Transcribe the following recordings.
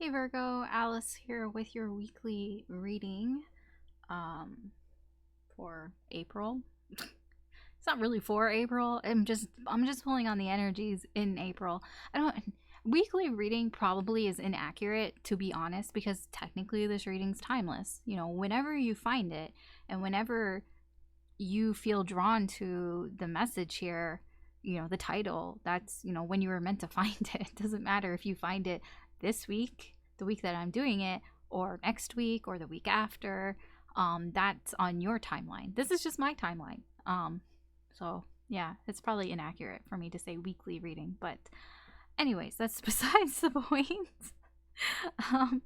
Hey Virgo, Alice here with your weekly reading for April. It's not really for April. I'm just pulling on the energies in April. I don't Weekly reading probably is inaccurate, to be honest, because technically this reading's timeless. You know, whenever you find it and whenever you feel drawn to the message here, the title, that's, when you were meant to find it. It doesn't matter if you find it this week, the week that I'm doing it, or next week or the week after. That's on your timeline. This is just my timeline. So yeah, it's probably inaccurate for me to say weekly reading, but anyways, that's besides the point. um,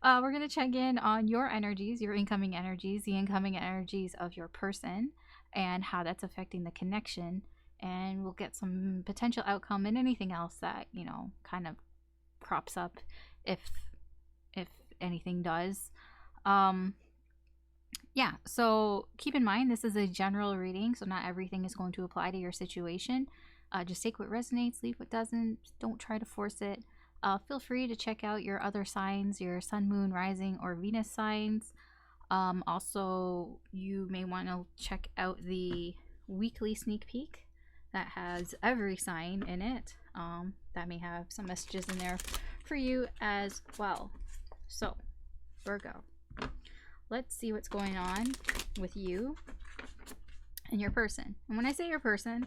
we're going to check in on your energies, your incoming energies, the incoming energies of your person, and how that's affecting the connection. And we'll get some potential outcome and anything else that, kind of crops up if anything does. Yeah, so keep in mind this is a general reading, so not everything is going to apply to your situation. Just take what resonates, leave what doesn't. Don't try to force it. Feel free to check out your other signs, your sun, moon, rising, or Venus signs. Also, you may want to check out the weekly sneak peek that has every sign in it. That may have some messages in there for you as well. So, Virgo, let's see what's going on with you and your person. And when I say your person,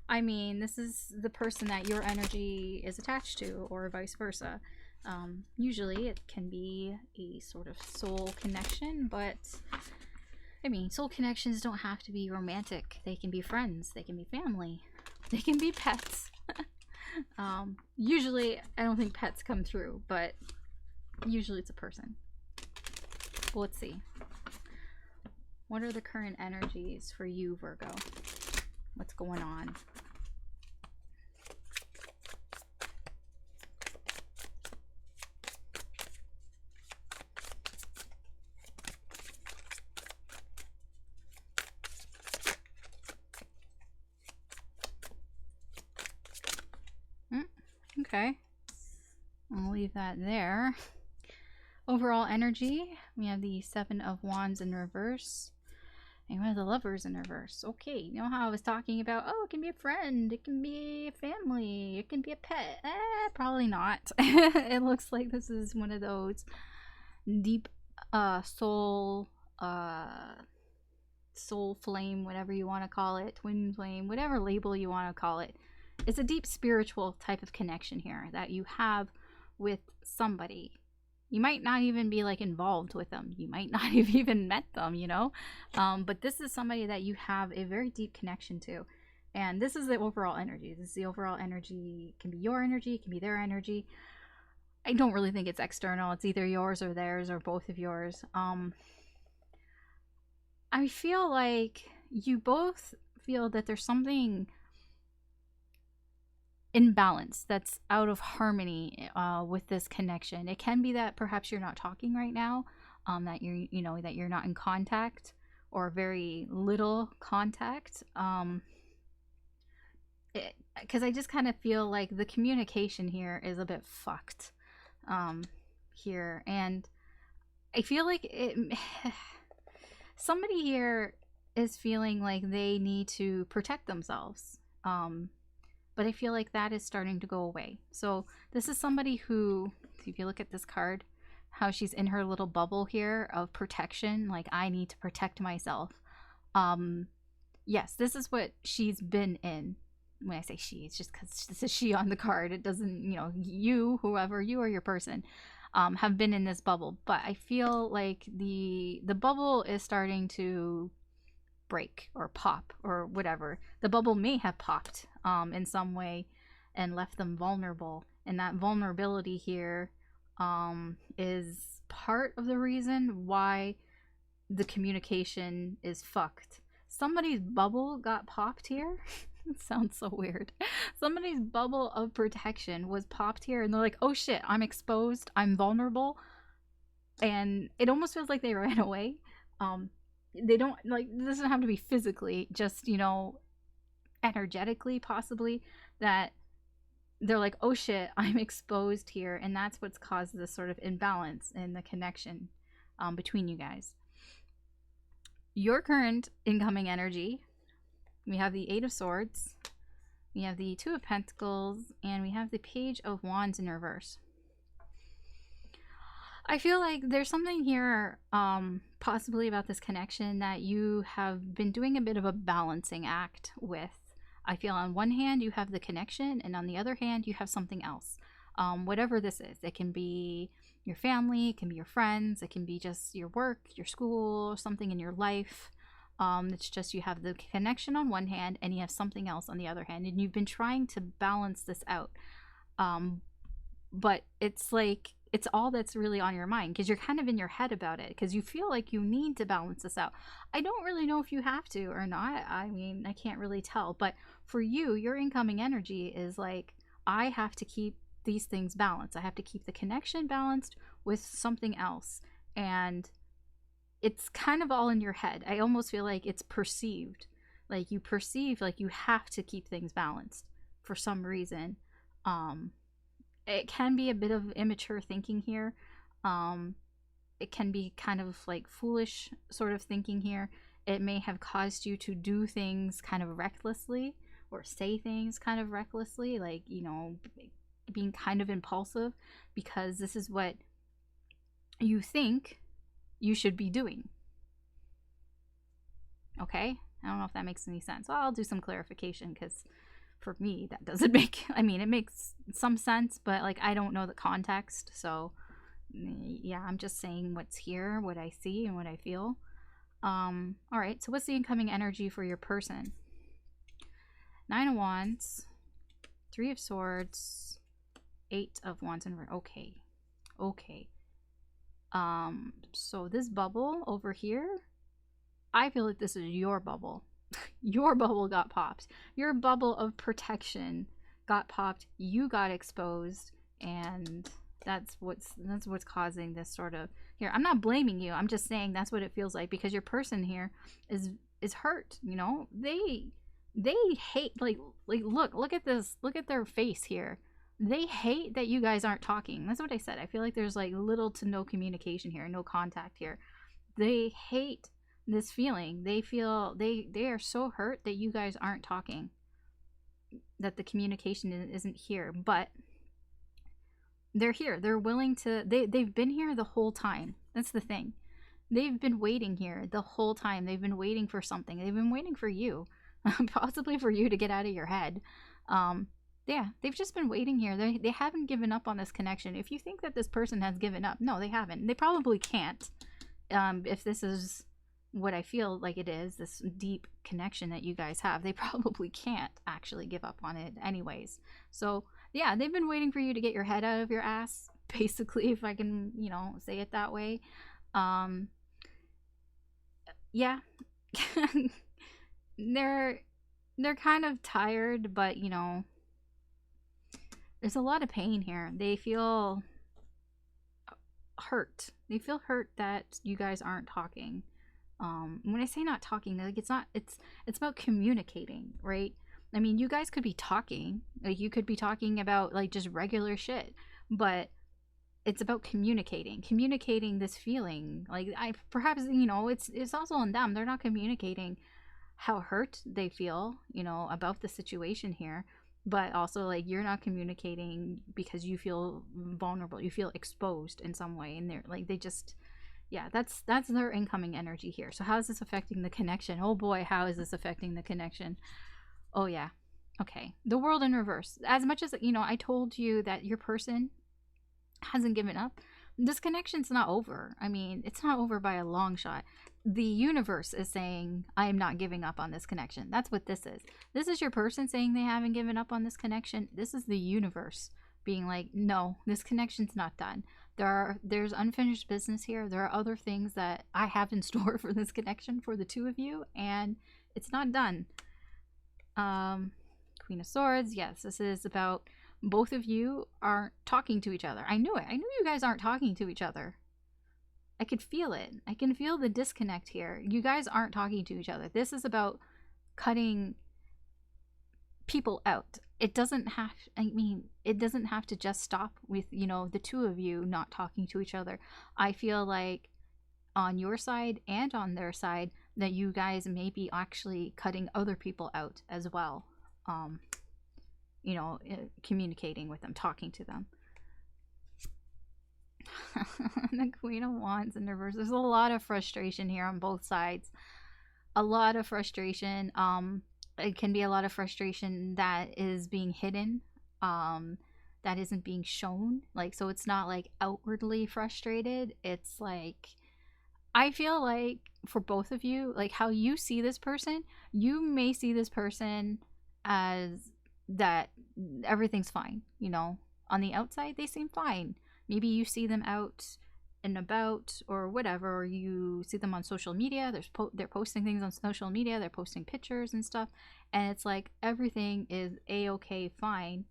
I mean this is the person that your energy is attached to, or vice versa. Usually it can be a sort of soul connection, but I mean, soul connections don't have to be romantic. They can be friends, they can be family, they can be pets. Usually I don't think pets come through, but usually it's a person. Well, let's see. What are the current energies for you, Virgo? What's going on? Okay. I'll leave that there. Overall energy, we have the Seven of Wands in reverse. And we have the Lovers in reverse. Okay, you know how I was talking about, oh, it can be a friend, it can be a family, it can be a pet. Probably not. It looks like this is one of those deep soul flame, whatever you want to call it, twin flame, whatever label you want to call it. It's a deep spiritual type of connection here that you have with somebody. You might not even be like involved with them. You might not have even met them, but this is somebody that you have a very deep connection to. And this is the overall energy. This is the overall energy. It can be your energy, it can be their energy. I don't really think it's external. It's either yours or theirs or both of yours. I feel like you both feel that there's something imbalance that's out of harmony with this connection. It can be that perhaps you're not talking right now, that you're not in contact or very little contact. Because I just kind of feel like the communication here is a bit fucked here, and I feel like somebody here is feeling like they need to protect themselves. But I feel like that is starting to go away. So this is somebody who, if you look at this card, how she's in her little bubble here of protection, like I need to protect myself. Yes, this is what she's been in. When I say she, it's just because this is she on the card. It doesn't, you, whoever, you or your person, have been in this bubble. But I feel like the bubble is starting to break or pop or whatever. The bubble may have popped in some way and left them vulnerable, and that vulnerability here is part of the reason why the communication is fucked. Somebody's bubble got popped here. It sounds so weird. Somebody's bubble of protection was popped here, and they're like, oh shit, I'm exposed, I'm vulnerable, and it almost feels like they ran away. They don't, like, this doesn't have to be physically, just energetically possibly, that they're like, oh shit, I'm exposed here. And that's what's caused this sort of imbalance in the connection between you guys. Your current incoming energy, we have the Eight of Swords, we have the Two of Pentacles, and we have the Page of Wands in reverse. I feel like there's something here possibly about this connection that you have been doing a bit of a balancing act with. I feel on one hand you have the connection, and on the other hand you have something else. Whatever this is, it can be your family, it can be your friends, it can be just your work, your school, something in your life. It's just you have the connection on one hand and you have something else on the other hand, and you've been trying to balance this out. But it's like it's all that's really on your mind because you're kind of in your head about it because you feel like you need to balance this out. I don't really know if you have to or not. I mean, I can't really tell. But for you, your incoming energy is like, I have to keep these things balanced. I have to keep the connection balanced with something else. And it's kind of all in your head. I almost feel like it's perceived. Like you perceive like you have to keep things balanced for some reason. It can be a bit of immature thinking here. It can be kind of like foolish sort of thinking here. It may have caused you to do things kind of recklessly or say things kind of recklessly, like, you know, being kind of impulsive because this is what you think you should be doing. Okay? I don't know if that makes any sense. Well, I'll do some clarification because for me that doesn't make, I mean, it makes some sense, but like I don't know the context, so yeah, I'm just saying what's here, what I see and what I feel. All right, so what's the incoming energy for your person? Nine of Wands, Three of Swords, Eight of Wands, and okay. So this bubble over here, I feel like this is your bubble. Your bubble got popped. Your bubble of protection got popped. You got exposed, and that's what's causing this sort of here. I'm not blaming you. I'm just saying that's what it feels like because your person here is hurt. You know, they hate like look at this. Look at their face here. They hate that you guys aren't talking. That's what I said. I feel like there's like little to no communication here, no contact here. They hate this feeling. They feel they are so hurt that you guys aren't talking, that the communication isn't here. But they're here. They're willing to, they've been here the whole time. That's the thing. They've been waiting here the whole time. They've been waiting for something. They've been waiting for you, possibly for you to get out of your head. Yeah, they've just been waiting here. They haven't given up on this connection. If you think that this person has given up, no, they haven't. They probably can't. If this is what I feel like it is, this deep connection that you guys have, they probably can't actually give up on it anyways. So yeah, they've been waiting for you to get your head out of your ass, basically, if I can, you know, say it that way. Yeah. they're kind of tired, but you know, there's a lot of pain here. They feel hurt. They feel hurt that you guys aren't talking. When I say not talking, like it's about communicating, right? I mean, you guys could be talking, like you could be talking about like just regular shit, but it's about communicating this feeling. Like perhaps, you know, it's also on them. They're not communicating how hurt they feel, you know, about the situation here, but also like you're not communicating because you feel vulnerable, you feel exposed in some way, and they're like, they just, yeah, that's their incoming energy here. So how is this affecting the connection? Oh boy, how is this affecting the connection? Oh yeah. Okay. The World in reverse. As much as, you know, I told you that your person hasn't given up, this connection's not over. I mean, it's not over by a long shot. The universe is saying, I am not giving up on this connection. That's what this is. This is your person saying they haven't given up on this connection. This is the universe being like, no, this connection's not done. There's unfinished business here. There are other things that I have in store for this connection for the two of you, and it's not done. Queen of Swords. Yes, this is about both of you aren't talking to each other. I knew it. I knew you guys aren't talking to each other. I could feel it. I can feel the disconnect here. You guys aren't talking to each other. This is about cutting people out. It doesn't have, I mean, it doesn't have to just stop with, you know, the two of you not talking to each other. I feel like on your side and on their side that you guys may be actually cutting other people out as well. You know, communicating with them, talking to them. The Queen of Wands in reverse. There's a lot of frustration here on both sides. A lot of frustration. It can be a lot of frustration that is being hidden, that isn't being shown. Like, so it's not like outwardly frustrated. It's like, I feel like for both of you, like how you see this person, you may see this person as that everything's fine, you know. On the outside, they seem fine. Maybe you see them out and about or whatever, or you see them on social media. They're posting things on social media. They're posting pictures and stuff, and it's like everything is a-okay, fine.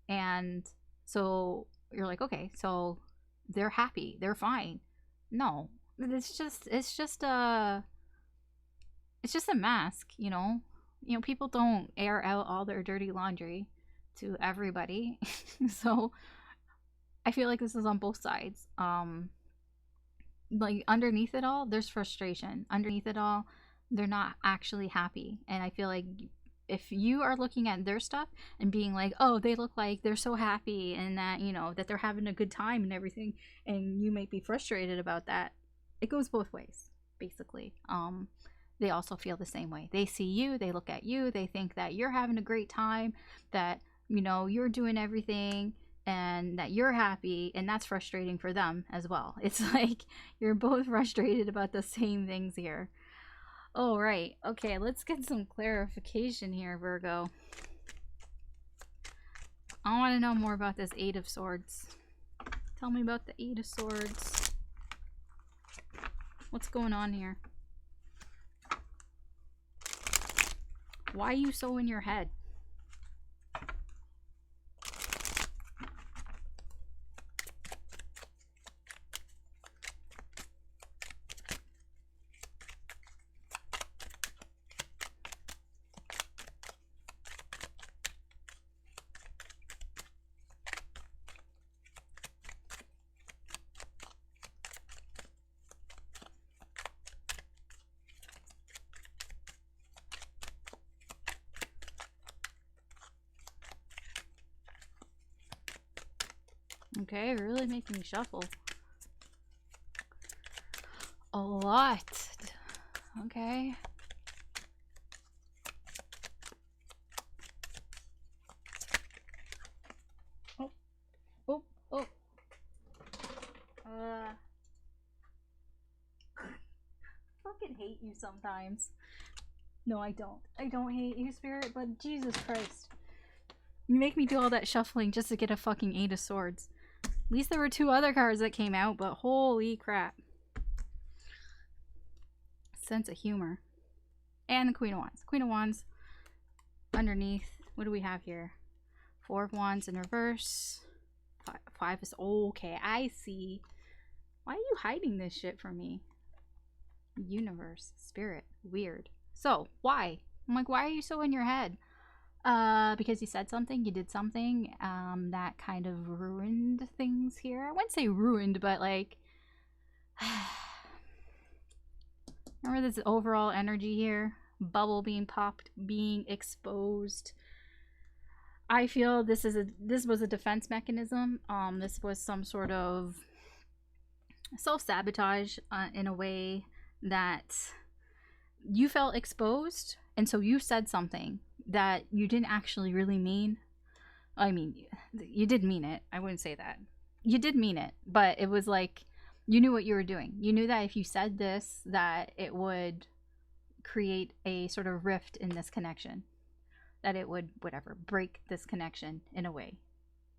And so you're like, okay, so they're happy, they're fine. No, it's just a mask, you know. You know, people don't air out all their dirty laundry to everybody. So I feel like this is on both sides. Like underneath it all, there's frustration. Underneath it all, they're not actually happy. And I feel like if you are looking at their stuff and being like, oh, they look like they're so happy and that, you know, that they're having a good time and everything, and you might be frustrated about that, it goes both ways, basically. They also feel the same way. They see you, they look at you, they think that you're having a great time, that, you know, you're doing everything and that you're happy, and that's frustrating for them as well. It's like you're both frustrated about the same things here. Oh, right. Okay, let's get some clarification here, Virgo. I want to know more about this Eight of Swords. Tell me about the Eight of Swords. What's going on here? Why are you so in your head? Okay, really making me shuffle. A lot. Okay. Oh. Oh. Oh. Fucking hate you sometimes. No, I don't. I don't hate you, Spirit, but Jesus Christ. You make me do all that shuffling just to get a fucking Eight of Swords. At least there were two other cards that came out, but holy crap. Sense of humor. And the Queen of Wands. Queen of Wands underneath. What do we have here? Four of Wands in reverse. Five is okay. I see. Why are you hiding this shit from me? Universe. Spirit. Weird. So, why? I'm like, why are you so in your head? Because you said something, you did something, that kind of ruined things here. I wouldn't say ruined, but like, remember this overall energy here? Bubble being popped, being exposed. I feel this was a defense mechanism. This was some sort of self-sabotage, in a way that you felt exposed, and so you said something that you didn't actually really mean. I mean, you did mean it. I wouldn't say that. You did mean it, but it was like you knew what you were doing. You knew that if you said this, that it would create a sort of rift in this connection, that it would, whatever, break this connection in a way.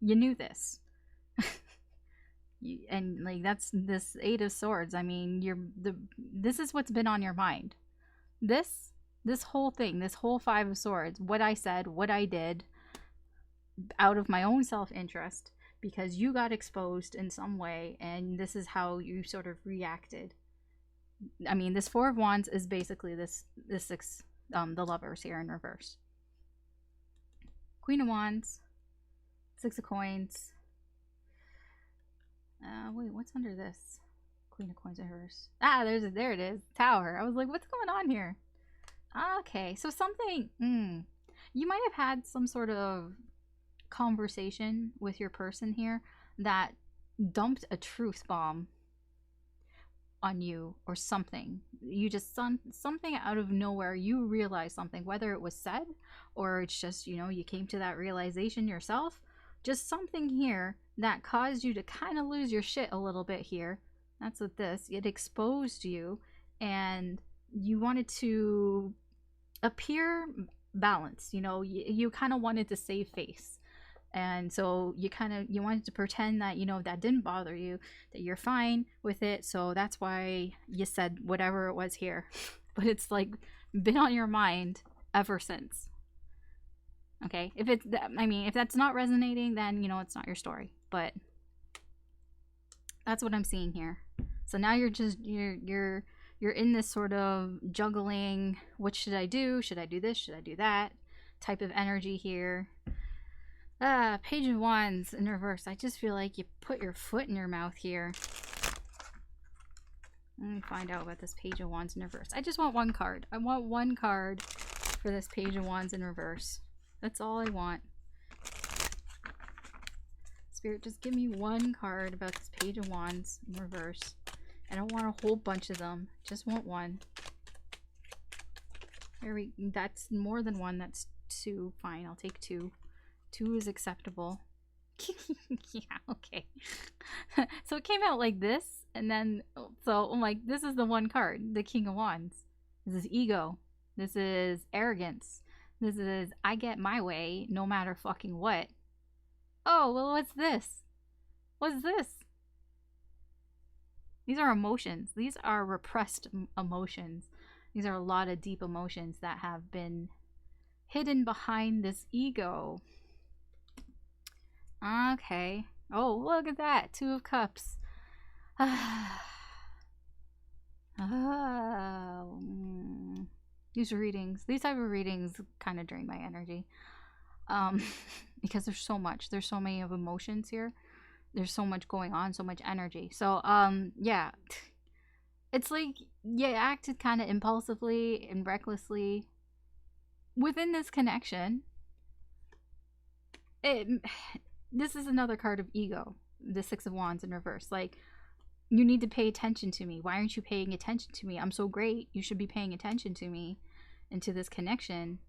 You knew this. And like, that's this Eight of Swords. I mean, this is what's been on your mind. This whole thing, this whole Five of Swords, what I said, what I did, out of my own self-interest, because you got exposed in some way, and this is how you sort of reacted. I mean, this Four of Wands is basically this the Lovers here in reverse. Queen of Wands, Six of Coins. Wait, what's under this? Queen of Coins in reverse. Ah, there it is. Tower. I was like, what's going on here? Okay, so something. You might have had some sort of conversation with your person here that dumped a truth bomb on you or something. You just something out of nowhere, you realize something, whether it was said or it's just, you know, you came to that realization yourself. Just something here that caused you to kind of lose your shit a little bit here. That's what this, it exposed you and you wanted to appear balanced, you know, you kind of wanted to save face. And so you wanted to pretend that, you know, that didn't bother you, that you're fine with it. So that's why you said whatever it was here. But it's like been on your mind ever since. Okay, if it's, I mean, if that's not resonating, then, you know, it's not your story. But that's what I'm seeing here. So now you're just, you're in this sort of juggling, what should I do? Should I do this? Should I do that? Type of energy here. Page of Wands in reverse. I just feel like you put your foot in your mouth here. Let me find out about this Page of Wands in reverse. I just want one card. I want one card for this Page of Wands in reverse. That's all I want. Spirit, just give me one card about this Page of Wands in reverse. I don't want a whole bunch of them. Just want one. That's more than one. That's two. Fine, I'll take two. Two is acceptable. Yeah, okay. So it came out like this, and then, so I'm like, this is the one card, the King of Wands. This is ego. This is arrogance. This is, I get my way no matter fucking what. Oh, well, what's this? What's this? These are emotions. These are repressed emotions. These are a lot of deep emotions that have been hidden behind this ego. Okay. Oh, look at that. Two of Cups. These readings, these type of readings kind of drain my energy. Because there's so much. There's so many of emotions here. There's so much going on, so much energy. So, yeah. It's like you acted kind of impulsively and recklessly within this connection. This is another card of ego, the Six of Wands in reverse. Like, you need to pay attention to me. Why aren't you paying attention to me? I'm so great. You should be paying attention to me and to this connection.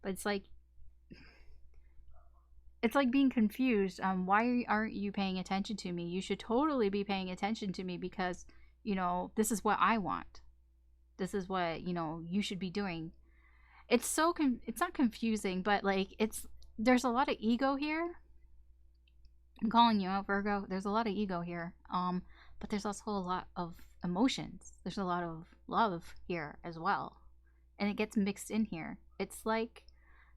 But it's like being confused. Why aren't you paying attention to me? You should totally be paying attention to me because, you know, this is what I want. This is what, you know, you should be doing. It's not confusing, but like there's a lot of ego here. I'm calling you out, Virgo. There's a lot of ego here. But there's also a lot of emotions. There's a lot of love here as well. And it gets mixed in here. It's like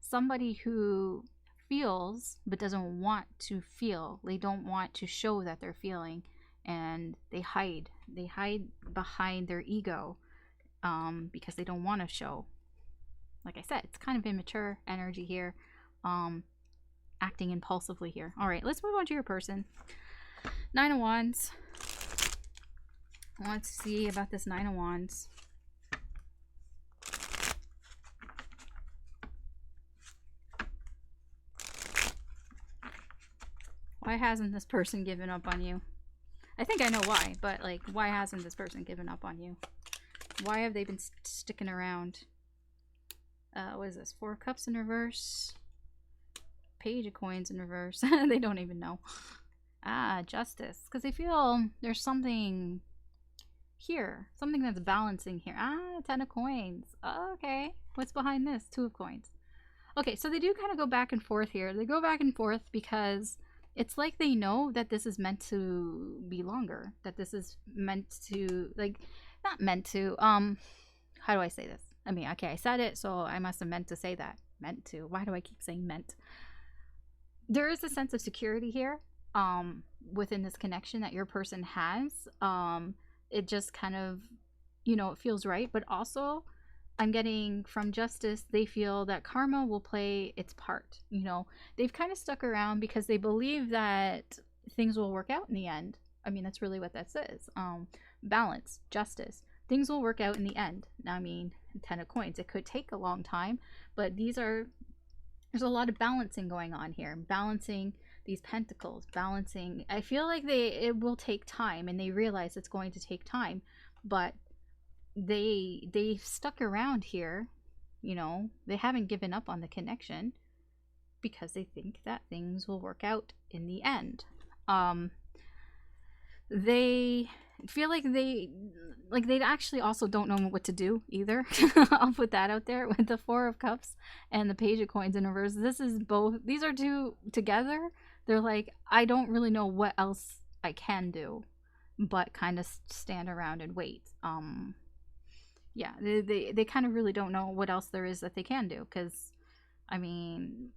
somebody who feels but doesn't want to feel. They don't want to show that they're feeling, and they hide. They hide behind their ego because they don't want to show. Like I said, it's kind of immature energy here. Acting impulsively here. All right, let's move on to your person. Nine of Wands. Let's see about this Nine of Wands. Why hasn't this person given up on you? I think I know why, but like, why hasn't this person given up on you? Why have they been sticking around? What is this? Four of Cups in reverse. Page of Coins in reverse. They don't even know. Justice. Because they feel there's something here. Something that's balancing here. Ten of Coins. Okay. What's behind this? Two of Coins. Okay, so they do kind of go back and forth here. They go back and forth because it's like they know that this is meant to be longer. That this is meant to, like, not meant to, how do I say this? I mean, okay, I said it, so I must have meant to say that. Meant to. Why do I keep saying meant? There is a sense of security here within this connection that your person has. It just kind of, you know, it feels right. But also, I'm getting from Justice, they feel that karma will play its part. You know, they've kind of stuck around because they believe that things will work out in the end. I mean, that's really what that says. Balance, justice. Things will work out in the end. I mean, 10 of coins. It could take a long time, but there's a lot of balancing going on here. Balancing these pentacles, balancing. I feel like it will take time, and they realize it's going to take time, but they stuck around here. You know, they haven't given up on the connection because they think that things will work out in the end. They feel like they actually also don't know what to do either. I'll put that out there with the Four of Cups and the Page of Coins in reverse. This is both, these are two together. They're like, I don't really know what else I can do but kind of stand around and wait. Yeah, they kind of really don't know what else there is that they can do, because I mean,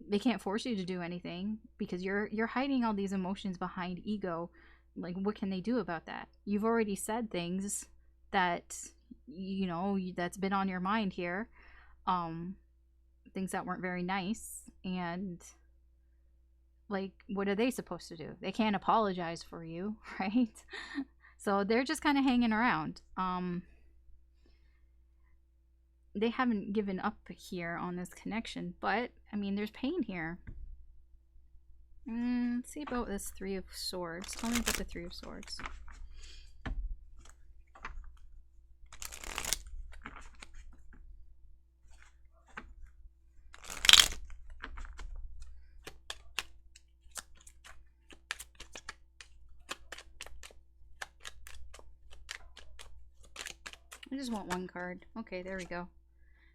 they can't force you to do anything because you're hiding all these emotions behind ego. Like, what can they do about that? You've already said things that, you know, that's been on your mind here, things that weren't very nice, and like, what are they supposed to do? They can't apologize for you, right? So they're just kind of hanging around. They haven't given up here on this connection, but I mean, there's pain here. Let's see about this Three of Swords. Tell me about the Three of Swords. I just want one card. Okay, there we go.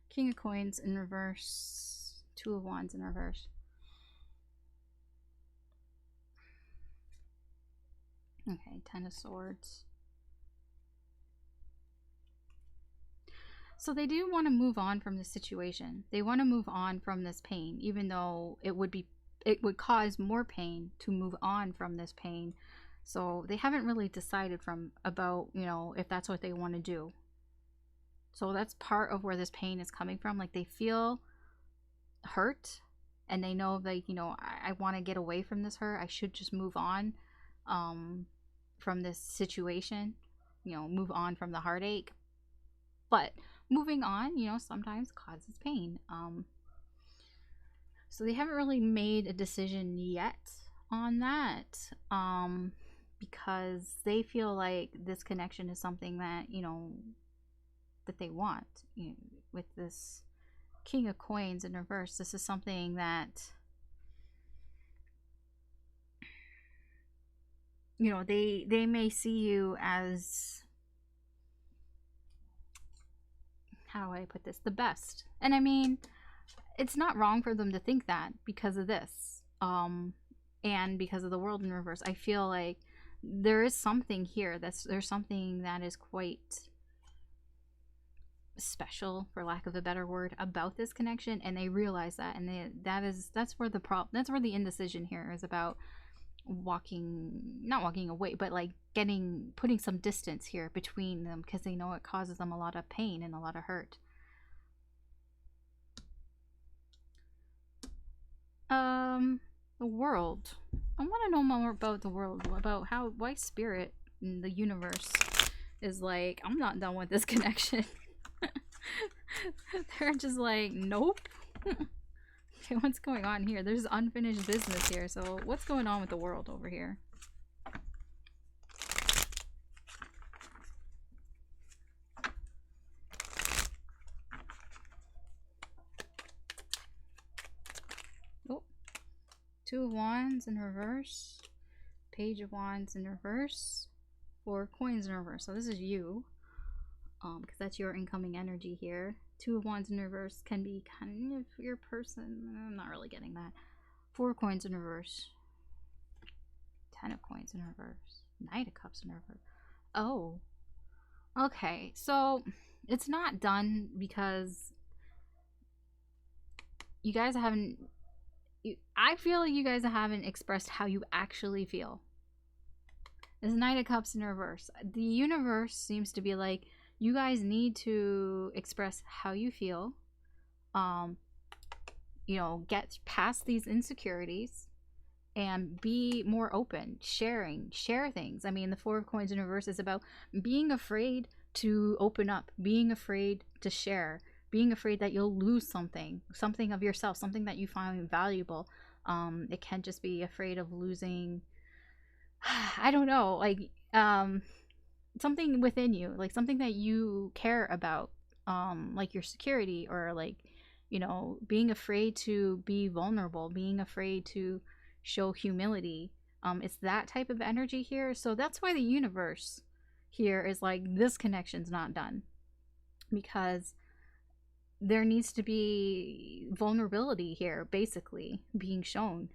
King of Coins in reverse. Two of Wands in reverse. Okay, Ten of Swords. So they do want to move on from this situation. They want to move on from this pain, even though it would cause more pain to move on from this pain. So they haven't really decided about, you know, if that's what they want to do. So that's part of where this pain is coming from. Like, they feel hurt and they know, like, you know, I want to get away from this hurt. I should just move on from this situation, you know, move on from the heartache. But moving on, you know, sometimes causes pain. So they haven't really made a decision yet on that, because they feel like this connection is something that, you know, that they want. You know, with this King of Coins in reverse, this is something that, you know, they may see you as, how do I put this, the best. And I mean, it's not wrong for them to think that because of this, and because of the World in reverse. I feel like there is something here there's something that is quite special, for lack of a better word, about this connection, and they realize that, and that's where the indecision here is about. Not walking away, but like putting some distance here between them, because they know it causes them a lot of pain and a lot of hurt. The World. I want to know more about the World, about why Spirit in the universe is like, I'm not done with this connection. They're just like, nope. Okay, what's going on here? There's unfinished business here. So what's going on with the World over here? Oh, Two of Wands in reverse. Page of Wands in reverse. Four of Coins in reverse. So this is you. Because that's your incoming energy here. Two of Wands in reverse can be kind of your person. I'm not really getting that. Four of Coins in reverse. Ten of Coins in reverse. Knight of Cups in reverse. Oh. Okay, so it's not done because you guys haven't... I feel like you guys haven't expressed how you actually feel. This Knight of Cups in reverse. The universe seems to be like, You guys need to express how you feel. You know, get past these insecurities and be more open, share things. I mean, the Four of Coins in reverse is about being afraid to open up, being afraid to share, being afraid that you'll lose something of yourself, something that you find valuable. It can just be afraid of losing, I don't know, like something within you, like something that you care about, like your security, or like, you know, being afraid to be vulnerable, being afraid to show humility. It's that type of energy here. So that's why the universe here is like, this connection's not done, because there needs to be vulnerability here, basically being shown.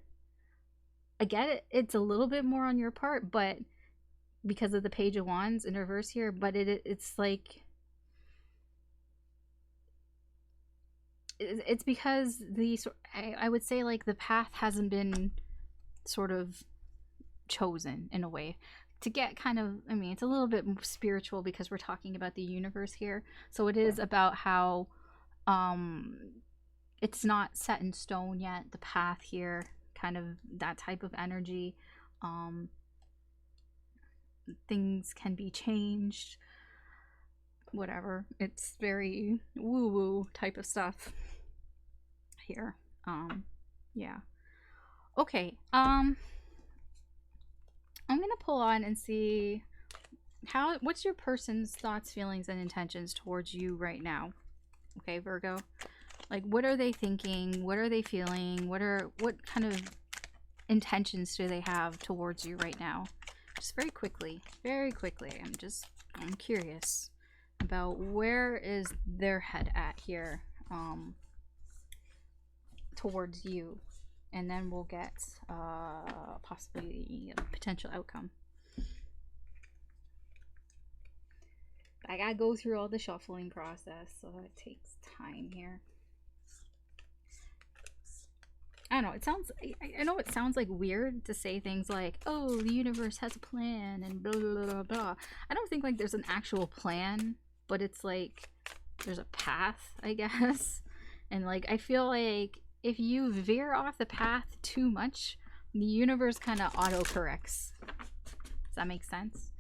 I get it, it's a little bit more on your part, but because of the Page of Wands in reverse here, but it's like, it's because I would say like the path hasn't been sort of chosen in a way to get kind of, I mean, it's a little bit spiritual because we're talking about the universe here. So it is about how it's not set in stone yet, the path here, kind of that type of energy. Things can be changed, whatever. It's very woo-woo type of stuff here. Yeah. Okay. I'm gonna pull on and see what's your person's thoughts, feelings, and intentions towards you right now. Okay, Virgo. Like, what are they thinking? What are they feeling? What kind of intentions do they have towards you right now? Just very quickly. I'm curious about where is their head at here, towards you, and then we'll get possibly a potential outcome. I gotta go through all the shuffling process, so it takes time here. I don't know, I know it sounds like weird to say things like, oh, the universe has a plan and blah blah blah blah. I don't think like there's an actual plan, but it's like there's a path, I guess. And like, I feel like if you veer off the path too much, the universe kind of autocorrects. Does that make sense?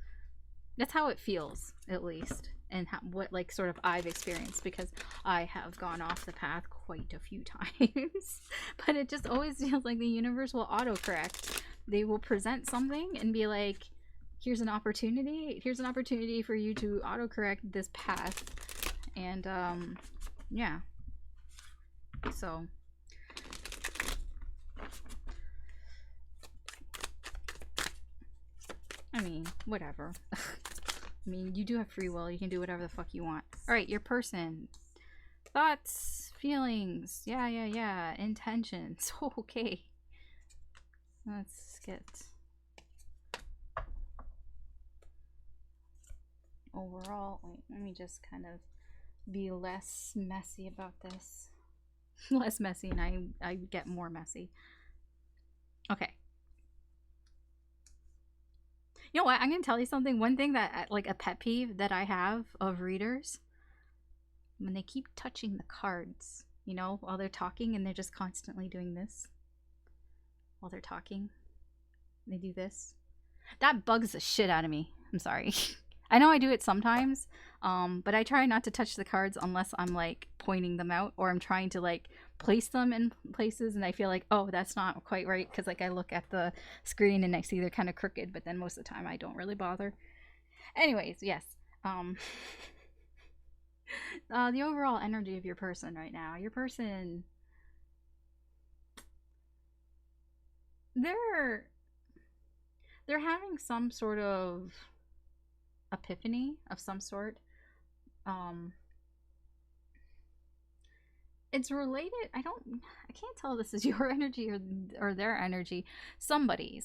That's how it feels, at least, and what like sort of I've experienced, because I have gone off the path quite a few times. But it just always feels like the universe will autocorrect. They will present something and be like, here's an opportunity for you to autocorrect this path. And yeah, so I mean, whatever. I mean, you do have free will. You can do whatever the fuck you want. Alright, your person. Thoughts, feelings. Yeah. Intentions. Okay. Let's get overall. Wait, let me just kind of be less messy about this. Less messy, and I get more messy. Okay. You know what? I'm gonna tell you something. One thing that, like, a pet peeve that I have of readers, when they keep touching the cards, you know, while they're talking, and they're just constantly doing this while they're talking. They do this. That bugs the shit out of me. I'm sorry. I know I do it sometimes, but I try not to touch the cards unless I'm like pointing them out, or I'm trying to like place them in places and I feel like, oh, that's not quite right, because like I look at the screen and I see they're kind of crooked, but then most of the time I don't really bother. Anyways, yes. The overall energy of your person right now. Your person, they're having some sort of epiphany of some sort. It's related, I can't tell if this is your energy or their energy. Somebody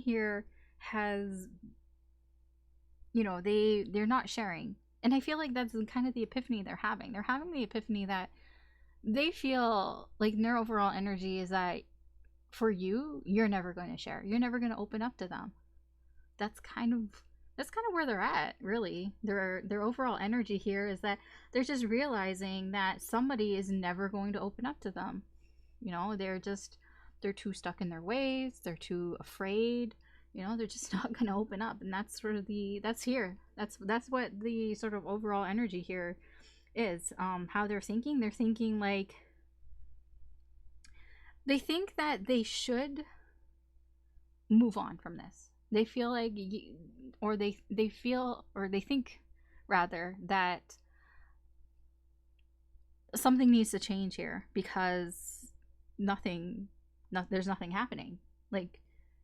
here has, you know, they're not sharing, and I feel like that's kind of the epiphany they're having. They're having the epiphany that they feel like their overall energy is that for you, you're never going to share, you're never going to open up to them. That's kind of That's kind of where they're at, really. Their overall energy here is that they're just realizing that somebody is never going to open up to them. You know, they're too stuck in their ways, they're too afraid, you know, they're just not going to open up. And that's sort of that's here. That's what the sort of overall energy here is. How they're thinking. They're thinking like they think that they should move on from this. They feel like or they feel or they think rather that something needs to change here because there's nothing happening. Like,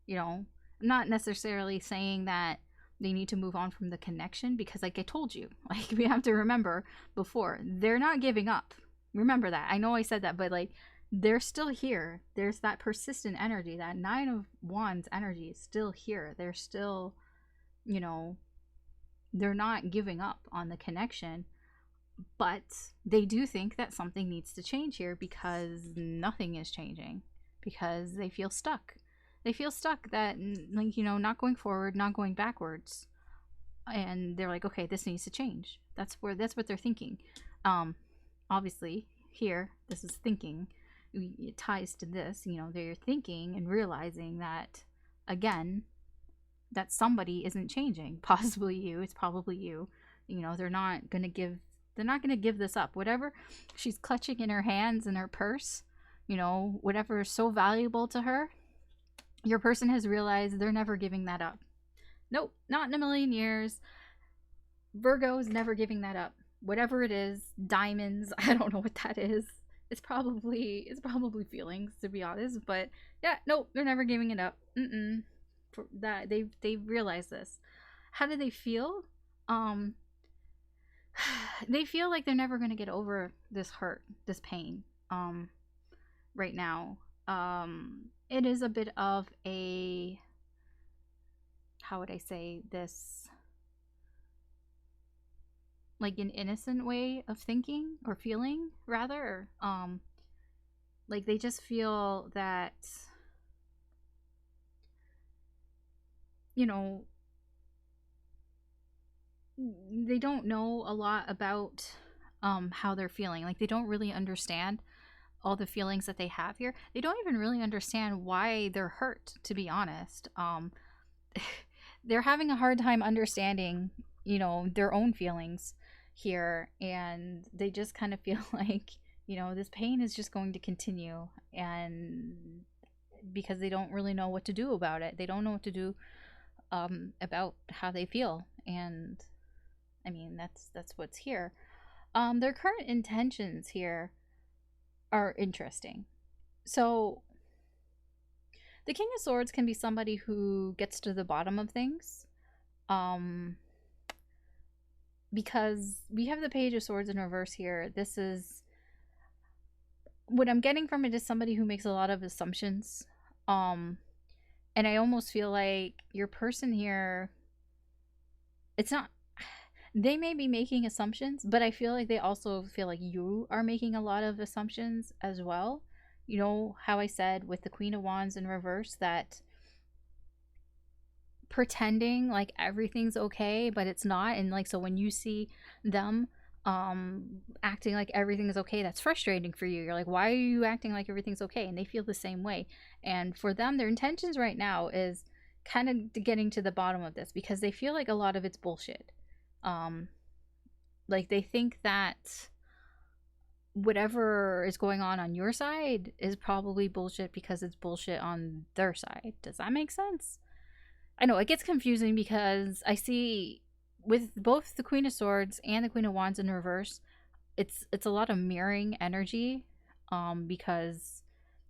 you know, I'm not necessarily saying that they need to move on from the connection, because like I told you, like we have to remember before, they're not giving up. Remember that. I know I said that, but like they're still here. There's that persistent energy, that 9 of Wands energy is still here. They're still, you know, they're not giving up on the connection, but they do think that something needs to change here because nothing is changing, because they feel stuck. They feel stuck that, like, you know, not going forward, not going backwards. And they're like, okay, this needs to change. That's what they're thinking. Obviously here, this is thinking. It ties to this, you know, they're thinking and realizing that, again, that somebody isn't changing. Possibly you. It's probably you. You know, they're not gonna give this up. Whatever she's clutching in her hands, in her purse, you know, whatever is so valuable to her, your person has realized they're never giving that up. Nope, not in a million years. Virgo is never giving that up. Whatever it is, diamonds, I don't know what that is. It's probably feelings, to be honest. But yeah, nope, they're never giving it up. For that, they realize this. How do they feel? They feel like they're never gonna get over this hurt, this pain. Right now, it is a bit of a, how would I say this, like an innocent way of thinking or feeling, rather. Like they just feel that, you know, they don't know a lot about how they're feeling. Like they don't really understand all the feelings that they have here. They don't even really understand why they're hurt, to be honest. They're having a hard time understanding, you know, their own feelings here, and they just kind of feel like, you know, this pain is just going to continue, and because they don't really know what to do about it. They don't know what to do about how they feel. And I mean, that's what's here. Their current intentions here are interesting. So the King of Swords can be somebody who gets to the bottom of things, because we have the Page of Swords in reverse here. This is what I'm getting from it, is somebody who makes a lot of assumptions, and I almost feel like your person here, it's not, they may be making assumptions, but I feel like they also feel like you are making a lot of assumptions as well. You know how I said with the Queen of Wands in reverse that pretending like everything's okay, but it's not. And like, so when you see them acting like everything's okay, that's frustrating for you. You're like, why are you acting like everything's okay? And they feel the same way. And for them, their intentions right now is kind of getting to the bottom of this, because they feel like a lot of it's bullshit. Like they think that whatever is going on your side is probably bullshit because it's bullshit on their side. Does that make sense? I know it gets confusing because I see with both the Queen of Swords and the Queen of Wands in reverse, it's a lot of mirroring energy, because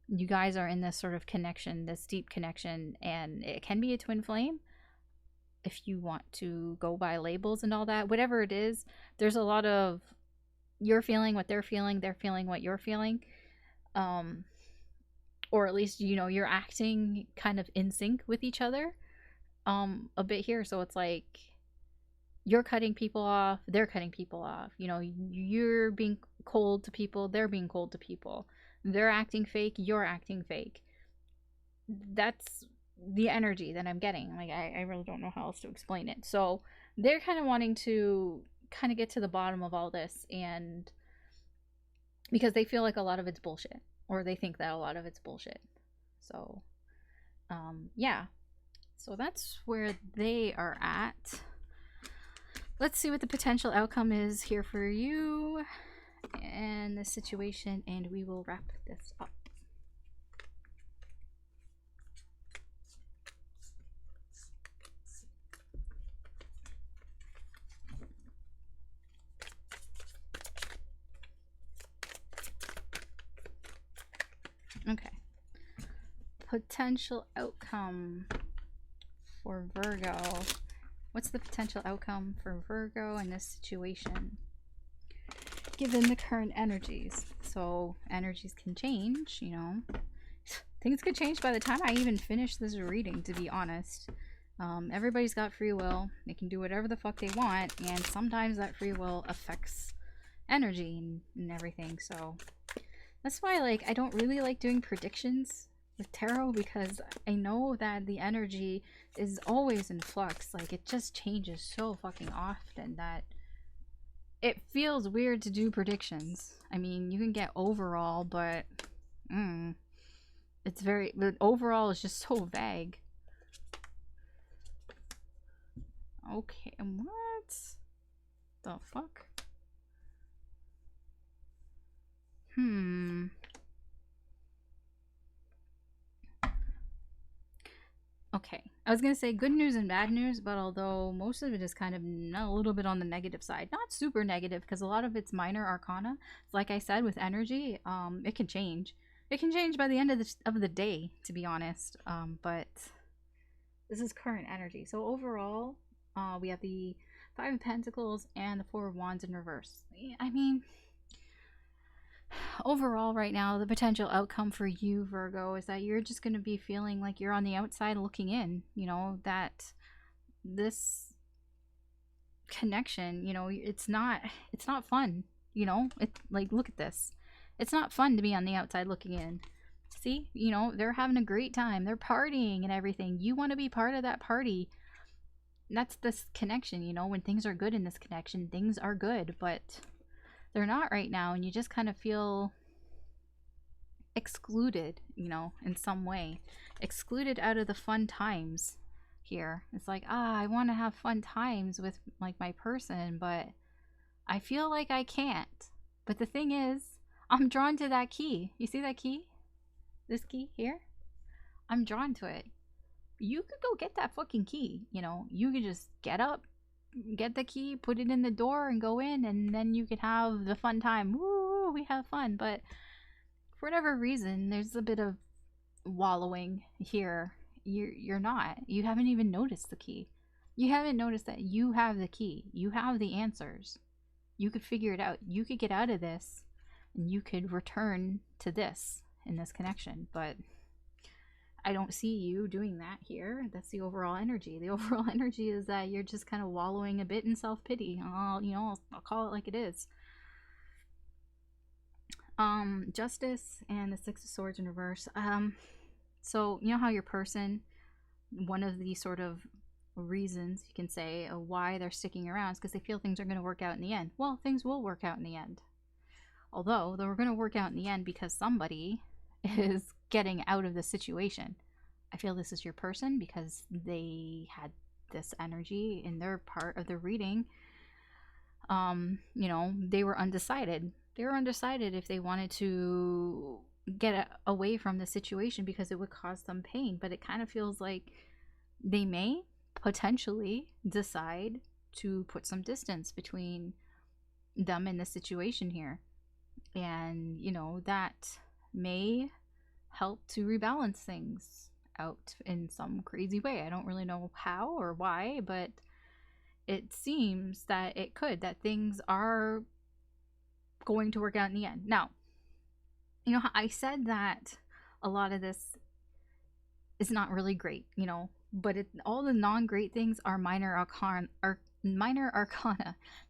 you guys are in this sort of connection, this deep connection, and it can be a twin flame if you want to go by labels and all that. Whatever it is, there's a lot of you're feeling what they're feeling what you're feeling, or at least, you know, you're acting kind of in sync with each other a bit here. So it's like you're cutting people off, they're cutting people off, you know, you're being cold to people, they're being cold to people, they're acting fake, you're acting fake. That's the energy that I'm getting. Like, I really don't know how else to explain it. So they're kind of wanting to kind of get to the bottom of all this, and because they feel like a lot of it's bullshit, or they think that a lot of it's bullshit. So yeah, so that's where they are at. Let's see what the potential outcome is here for you and the situation, and we will wrap this up. Okay. Potential outcome for Virgo. What's the potential outcome for Virgo in this situation, given the current energies? So energies can change, you know. Things could change by the time I even finish this reading, to be honest. Everybody's got free will. They can do whatever the fuck they want, and sometimes that free will affects energy and everything. So that's why, like, I don't really like doing predictions with tarot, because I know that the energy is always in flux. Like, it just changes so fucking often that it feels weird to do predictions. I mean, you can get overall, but it's very, but overall is just so vague. Okay, what the fuck? Okay, I was gonna say good news and bad news, but although most of it is kind of a little bit on the negative side, not super negative, because a lot of it's minor arcana. Like I said, with energy, it can change. It can change by the end of the day, to be honest. But this is current energy. So overall, we have the Five of Pentacles and the Four of Wands in reverse. I mean, overall right now, the potential outcome for you, Virgo, is that you're just going to be feeling like you're on the outside looking in. You know, that this connection, you know, it's not fun. You know, it's like, look at this. It's not fun to be on the outside looking in. See, you know, they're having a great time. They're partying and everything. You want to be part of that party. That's this connection, you know, when things are good in this connection, things are good, but they're not right now, and you just kind of feel excluded, you know, in some way. Excluded out of the fun times here. It's like, I want to have fun times with, like, my person, but I feel like I can't. But the thing is, I'm drawn to that key. You see that key? This key here? I'm drawn to it. You could go get that fucking key, you know. You could just get up, get the key, put it in the door, and go in, and then you could have the fun time. Woo, we have fun. But for whatever reason, there's a bit of wallowing here. You're not. You haven't even noticed the key. You haven't noticed that you have the key. You have the answers. You could figure it out. You could get out of this, and you could return to this in this connection. But I don't see you doing that here. That's the overall energy. The overall energy is that you're just kind of wallowing a bit in self-pity. I'll call it like it is. Justice and the Six of Swords in reverse. So you know how your person, one of the sort of reasons you can say why they're sticking around is because they feel things are going to work out in the end. Well, things will work out in the end. Although they're going to work out in the end because somebody is getting out of the situation. I feel this is your person because they had this energy in their part of the reading. You know, they were undecided. They were undecided if they wanted to get away from the situation because it would cause them pain. But it kind of feels like they may potentially decide to put some distance between them and the situation here. And, you know, that may help to rebalance things out in some crazy way. I don't really know how or why, but it seems that it could, that things are going to work out in the end. Now, you know, I said that a lot of this is not really great, you know, but all the non-great things are minor arcana.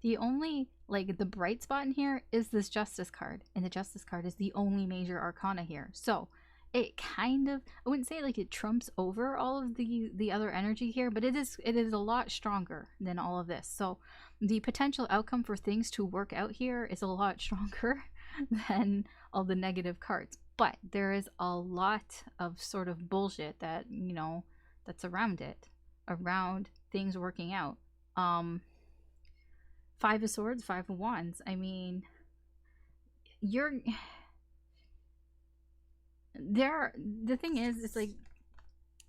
The only, like, the bright spot in here is this Justice card, and the Justice card is the only major arcana here. So it kind of, I wouldn't say like it trumps over all of the other energy here, but it is a lot stronger than all of this. So the potential outcome for things to work out here is a lot stronger than all the negative cards. But there is a lot of sort of bullshit that, that's around it, around things working out. Five of Swords, Five of Wands. I mean, you're the thing is, it's like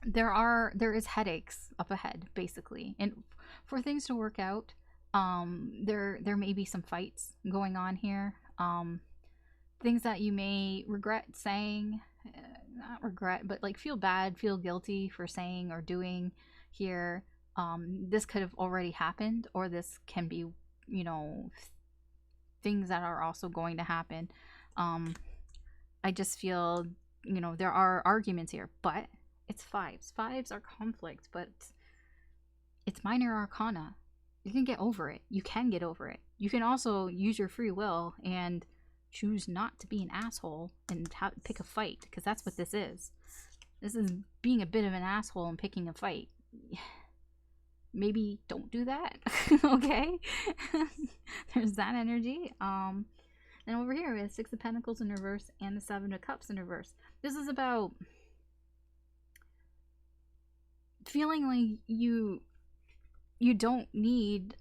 there is headaches up ahead, basically, and for things to work out, there may be some fights going on here, things that you may regret saying, not regret, but like feel bad, feel guilty for saying or doing here. This could have already happened, or this can be, things that are also going to happen. I just feel, there are arguments here, but it's fives. Fives are conflict, but it's minor arcana. You can get over it. You can get over it. You can also use your free will and choose not to be an asshole and pick a fight, because that's what this is. This is being a bit of an asshole and picking a fight. Maybe don't do that. Okay? There's that energy. And over here we have Six of Pentacles in reverse and the Seven of Cups in reverse. This is about feeling like you don't need,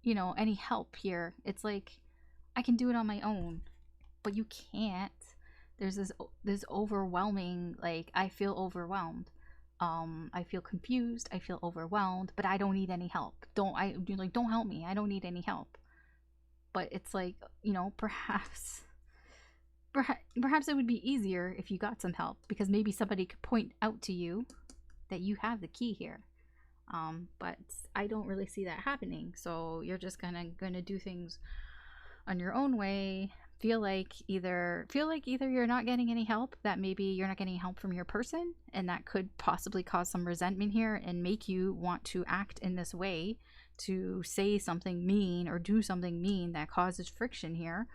any help here. It's like, I can do it on my own, but you can't. There's this overwhelming, like, I feel overwhelmed. I feel confused, I feel overwhelmed, but I don't need any help. Don't help me. I don't need any help. But it's like, perhaps it would be easier if you got some help, because maybe somebody could point out to you that you have the key here. But I don't really see that happening. So you're just gonna do things on your own way. Feel like either you're not getting any help, that maybe you're not getting help from your person, and that could possibly cause some resentment here and make you want to act in this way, to say something mean or do something mean that causes friction here.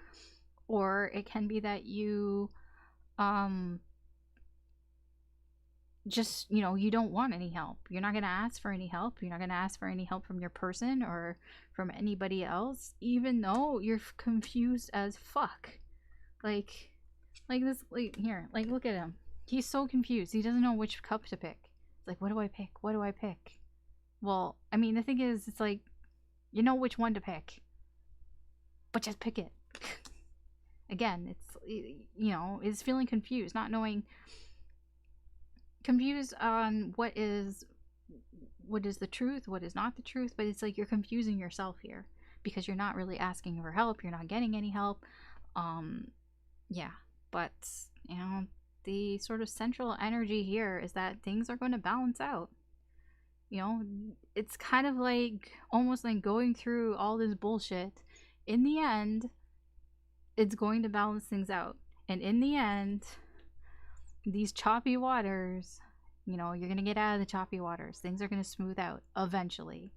Or it can be that you just, you don't want any help. You're not going to ask for any help. You're not going to ask for any help from your person or from anybody else, even though you're confused as fuck. Like this, like, here, like, look at him. He's so confused. He doesn't know which cup to pick. It's like, what do I pick? What do I pick? Well, I mean, the thing is, it's like, you know which one to pick, but just pick it. Again, it's, is feeling confused, not knowing, confused on what is the truth, what is not the truth. But it's like you're confusing yourself here, because you're not really asking for help, you're not getting any help. Yeah, but the sort of central energy here is that things are going to balance out. It's kind of like, almost like going through all this bullshit. In the end, it's going to balance things out, and in the end, these choppy waters, you're gonna get out of the choppy waters. Things are gonna smooth out eventually,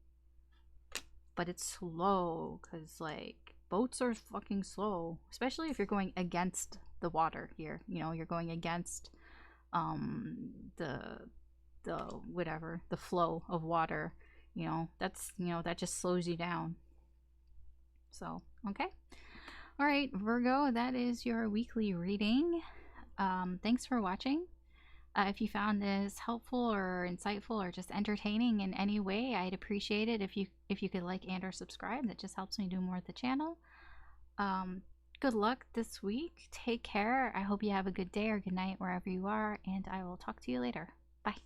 but it's slow, because, like, boats are fucking slow, especially if you're going against the water here. You're going against the flow of water. That just slows you down. So, okay. All right, Virgo, that is your weekly reading. Thanks for watching. If you found this helpful or insightful or just entertaining in any way, I'd appreciate it if you could like and or subscribe. That just helps me do more at the channel. Good luck this week. Take care. I hope you have a good day or good night wherever you are, and I will talk to you later. Bye.